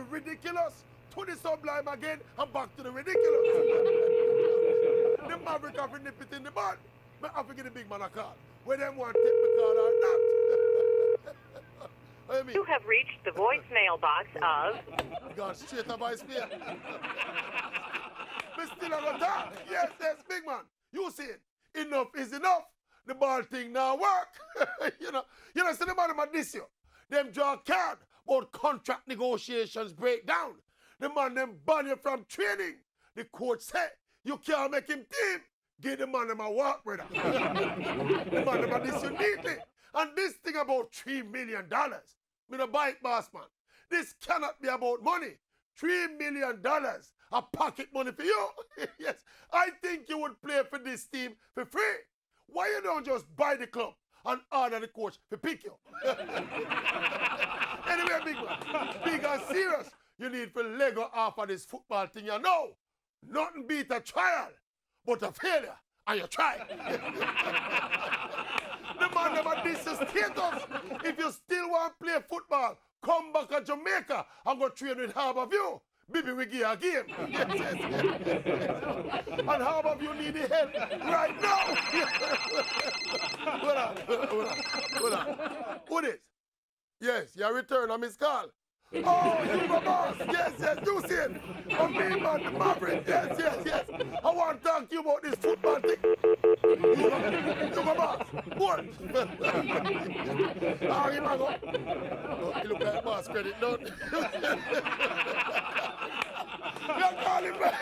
the ridiculous to the sublime again and back to the ridiculous. The Maverick have to nip it in the bud. I have to get the big man a call. Whether them want to take my call or not. What you mean? You have reached the voicemail box of... God, straight up my spear. But still I got talk. Yes, big man. You see it. Enough is enough. The ball thing now work. you know, see the man about this year. Them draw card, but contract negotiations break down. The man them ban you from training. The coach said, you can't make him team. Give the man them a walk, brother. The man them about this you need me. And this thing about $3 million. Me no bite, boss man. This cannot be about money. $3 million. A pocket money for you. Yes. I think you would play for this team for free. Why you don't just buy the club and order the coach to pick you? Anyway, big man, big and serious, you need to Lego off of this football thing, you know. Nothing beat a trial, but a failure, and you try. The man never diss the status. If you still want to play football, come back to Jamaica and go train with Harborview. Baby, we give you a game. Yes. And Harborview need the help right now. Hold on. Who this? Yes, your return on his call. Oh, you go boss. Yes, you see it. I'm me, man, the Maverick. Yes. I want to talk to you about this football thing. You go boss. What? Oh, you go. You look like boss credit, don't you? You're calling back.